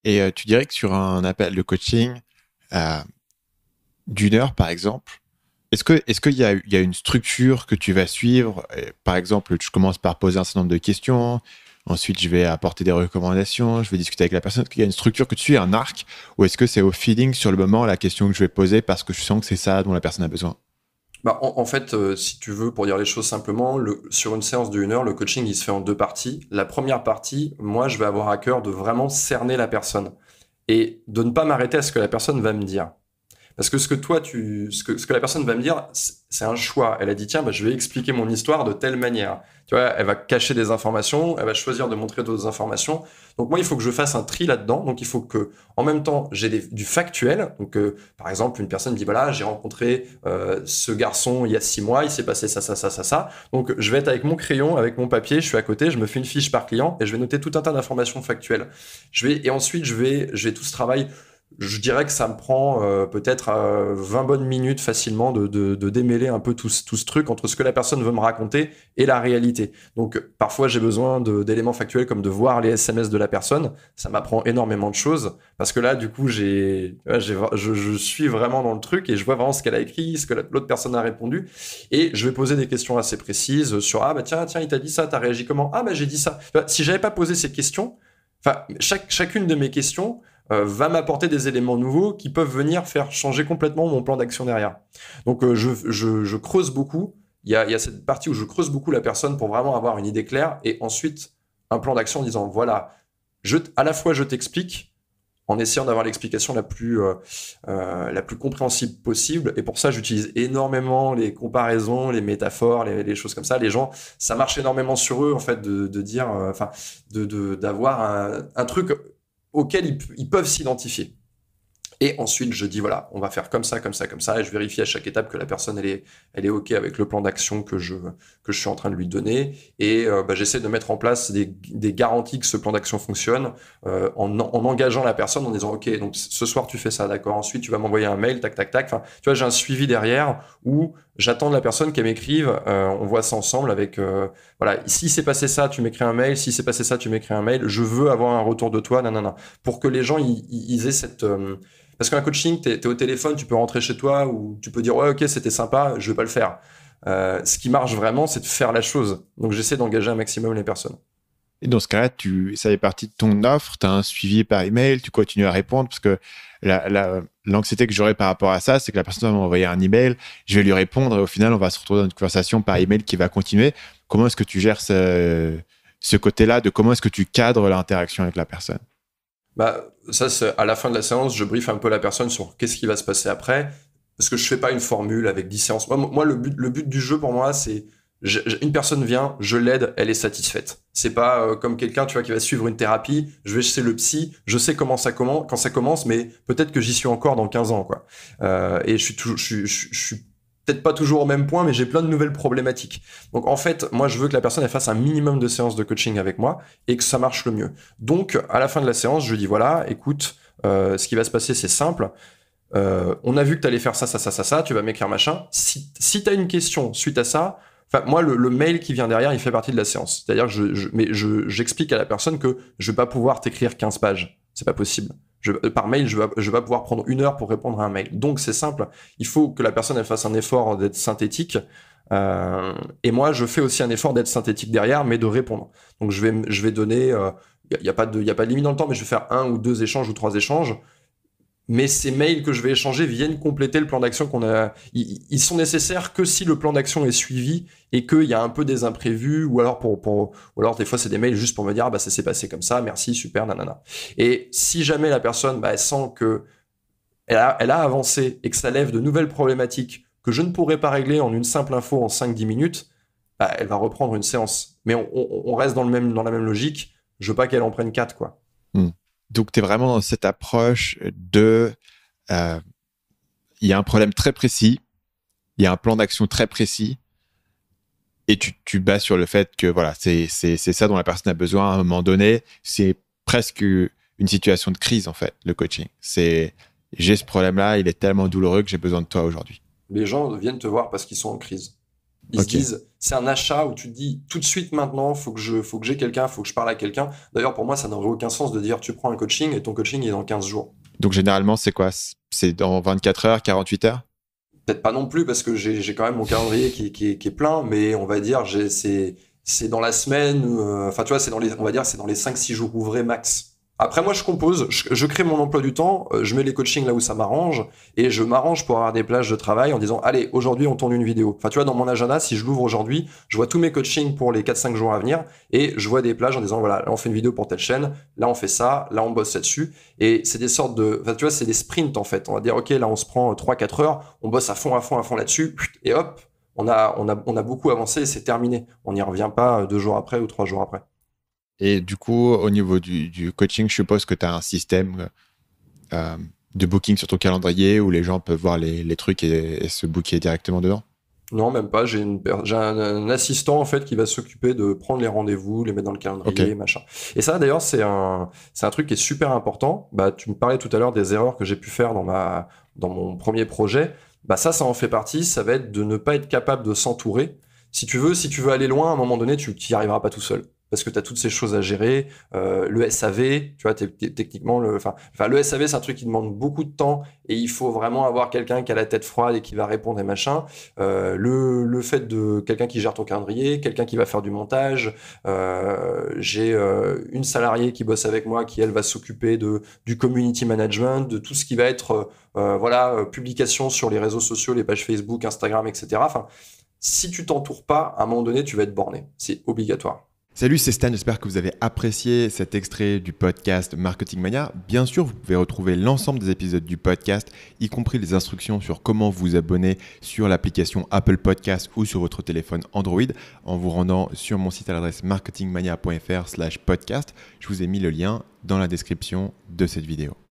Et tu dirais que sur un appel de coaching euh, d'une heure, par exemple, est-ce qu'il y a une structure que tu vas suivre? Par exemple, je commence par poser un certain nombre de questions, ensuite je vais apporter des recommandations, je vais discuter avec la personne. Est-ce qu'il y a une structure que tu suis, un arc, ou est-ce que c'est au feeling sur le moment la question que je vais poser parce que je sens que c'est ça dont la personne a besoin? Bah, en fait, si tu veux, pour dire les choses simplement, sur une séance d'une heure, le coaching, il se fait en deux parties. La première partie, moi, je vais avoir à cœur de vraiment cerner la personne et de ne pas m'arrêter à ce que la personne va me dire. Parce que ce que la personne va me dire, c'est un choix. Elle a dit, tiens, bah, je vais expliquer mon histoire de telle manière. Tu vois, elle va cacher des informations, elle va choisir de montrer d'autres informations. Donc moi, il faut que je fasse un tri là-dedans. Donc il faut que, en même temps, j'ai du factuel. Donc par exemple, une personne dit, voilà, j'ai rencontré ce garçon il y a 6 mois, il s'est passé ça, ça, ça, ça, ça. Donc je vais être avec mon crayon, avec mon papier, je suis à côté, je me fais une fiche par client et je vais noter tout un tas d'informations factuelles. Et ensuite, je vais tout ce travail. Je dirais que ça me prend peut-être 20 bonnes minutes facilement de démêler un peu tout ce truc entre ce que la personne veut me raconter et la réalité. Donc parfois j'ai besoin d'éléments factuels comme de voir les SMS de la personne. Ça m'apprend énormément de choses parce que là du coup je suis vraiment dans le truc et je vois vraiment ce qu'elle a écrit, ce que l'autre personne a répondu et je vais poser des questions assez précises sur ah bah tiens il t'a dit ça, t'as réagi comment? Ah bah j'ai dit ça. Si j'avais pas posé ces questions, enfin chacune de mes questions va m'apporter des éléments nouveaux qui peuvent venir faire changer complètement mon plan d'action derrière. Donc je creuse beaucoup. Il y a cette partie où je creuse beaucoup la personne pour vraiment avoir une idée claire et ensuite un plan d'action en disant voilà, à la fois je t'explique en essayant d'avoir l'explication la plus compréhensible possible. Et pour ça, j'utilise énormément les comparaisons, les métaphores, les choses comme ça. Les gens, ça marche énormément sur eux, en fait, de dire, d'avoir un truc auquel ils peuvent s'identifier. Et ensuite, je dis, voilà, on va faire comme ça, comme ça, comme ça, et je vérifie à chaque étape que la personne, elle est OK avec le plan d'action que je suis en train de lui donner. Et j'essaie de mettre en place des garanties que ce plan d'action fonctionne en engageant la personne en disant, OK, donc ce soir, tu fais ça, d'accord. Ensuite, tu vas m'envoyer un mail, tac, tac, tac. Enfin, tu vois, j'ai un suivi derrière où j'attends de la personne qu'elle m'écrive. On voit ça ensemble avec, voilà, si c'est passé ça, tu m'écris un mail. Si c'est passé ça, tu m'écris un mail. Je veux avoir un retour de toi, nanana. Pour que les gens, ils aient cette... parce qu'un coaching, t'es au téléphone, tu peux rentrer chez toi ou tu peux dire ouais ok c'était sympa, je vais pas le faire. Ce qui marche vraiment, c'est de faire la chose. Donc j'essaie d'engager un maximum les personnes. Et dans ce cas-là, ça fait partie de ton offre, tu as un suivi par email, tu continues à répondre parce que l'anxiété que j'aurais par rapport à ça, c'est que la personne va m'envoyer un email, je vais lui répondre et au final, on va se retrouver dans une conversation par email qui va continuer. Comment est-ce que tu gères ce côté-là de comment est-ce que tu cadres l'interaction avec la personne? Bah ça c'est à la fin de la séance, je briefe un peu la personne sur qu'est-ce qui va se passer après, parce que je fais pas une formule avec 10 séances. Moi le but du jeu pour moi c'est une personne vient, je l'aide, elle est satisfaite. C'est pas comme quelqu'un, tu vois, qui va suivre une thérapie. Je vais chez le psy, je sais comment ça commence, quand ça commence, mais peut-être que j'y suis encore dans 15 ans, quoi. Et je suis peut-être pas toujours au même point, mais j'ai plein de nouvelles problématiques. Donc en fait, moi, je veux que la personne elle fasse un minimum de séances de coaching avec moi et que ça marche le mieux. Donc à la fin de la séance, je dis voilà, écoute, ce qui va se passer, c'est simple. On a vu que tu allais faire ça, ça, ça, ça, ça, tu vas m'écrire machin. Si tu as une question suite à ça, enfin, moi, le mail qui vient derrière, il fait partie de la séance. C'est-à-dire que j'explique à la personne que je vais pas pouvoir t'écrire 15 pages. C'est pas possible. Par mail, je vais pas pouvoir prendre 1 heure pour répondre à un mail. Donc, c'est simple. Il faut que la personne, elle fasse un effort d'être synthétique. Et moi, je fais aussi un effort d'être synthétique derrière, mais de répondre. Donc, je vais donner, y a pas de limite dans le temps, mais je vais faire 1 ou 2 échanges ou 3 échanges, mais ces mails que je vais échanger viennent compléter le plan d'action qu'on a. Ils sont nécessaires que si le plan d'action est suivi et qu'il y a un peu des imprévus, ou alors ou alors des fois c'est des mails juste pour me dire ah bah ça s'est passé comme ça, merci, super, nanana. Et si jamais la personne elle sent que elle a avancé et que ça lève de nouvelles problématiques que je ne pourrais pas régler en une simple info en 5-10 minutes, elle va reprendre une séance. Mais on reste dans la même logique. Je veux pas qu'elle en prenne 4, quoi. Hmm. Donc, tu es vraiment dans cette approche de euh, il y a un problème très précis, il y a un plan d'action très précis, et tu bases sur le fait que voilà, c'est ça dont la personne a besoin à un moment donné. C'est presque une situation de crise, en fait, le coaching. C'est j'ai ce problème-là, il est tellement douloureux que j'ai besoin de toi aujourd'hui. Les gens viennent te voir parce qu'ils sont en crise. Ils se Ok. disent, c'est un achat où tu te dis tout de suite maintenant, faut que j'ai quelqu'un, faut que je parle à quelqu'un. D'ailleurs, pour moi, ça n'aurait aucun sens de dire tu prends un coaching et ton coaching est dans 15 jours. Donc généralement, c'est quoi? C'est dans 24 heures, 48 heures? Peut-être pas non plus parce que j'ai quand même mon calendrier qui est plein, mais on va dire c'est dans la semaine, enfin tu vois, on va dire c'est dans les 5-6 jours ouvrés max. Après moi je compose, je crée mon emploi du temps, je mets les coachings là où ça m'arrange et je m'arrange pour avoir des plages de travail en disant allez, aujourd'hui on tourne une vidéo. Enfin tu vois, dans mon agenda, si je l'ouvre aujourd'hui, je vois tous mes coachings pour les 4-5 jours à venir et je vois des plages en disant voilà, là on fait une vidéo pour telle chaîne, là on fait ça, là on bosse là-dessus. Et c'est des sortes de, enfin, tu vois, c'est des sprints en fait. On va dire, ok, là on se prend 3-4 heures, on bosse à fond là-dessus, et hop, on a beaucoup avancé et c'est terminé. On n'y revient pas 2 jours après ou 3 jours après. Et du coup, au niveau du coaching, je suppose que tu as un système euh, de booking sur ton calendrier où les gens peuvent voir les trucs et se booker directement dedans. Non, même pas. J'ai un assistant en fait qui va s'occuper de prendre les rendez-vous, les mettre dans le Ok. calendrier, machin. Et ça, d'ailleurs, c'est un truc qui est super important. Bah, tu me parlais tout à l'heure des erreurs que j'ai pu faire dans mon premier projet. Bah, ça en fait partie. Ça va être de ne pas être capable de s'entourer. Si tu veux aller loin, à un moment donné, tu n'y arriveras pas tout seul. Parce que tu as toutes ces choses à gérer. Le SAV, tu vois, techniquement, le SAV, c'est un truc qui demande beaucoup de temps et il faut vraiment avoir quelqu'un qui a la tête froide et qui va répondre et machin. Le fait de quelqu'un qui gère ton calendrier, quelqu'un qui va faire du montage. J'ai une salariée qui bosse avec moi qui, elle, va s'occuper du community management, de tout ce qui va être publication sur les réseaux sociaux, les pages Facebook, Instagram, etc. Enfin, si tu t'entoures pas, à un moment donné, tu vas être borné. C'est obligatoire. Salut, c'est Stan, j'espère que vous avez apprécié cet extrait du podcast Marketing Mania. Bien sûr, vous pouvez retrouver l'ensemble des épisodes du podcast, y compris les instructions sur comment vous abonner sur l'application Apple Podcast ou sur votre téléphone Android en vous rendant sur mon site à l'adresse marketingmania.fr/podcast. Je vous ai mis le lien dans la description de cette vidéo.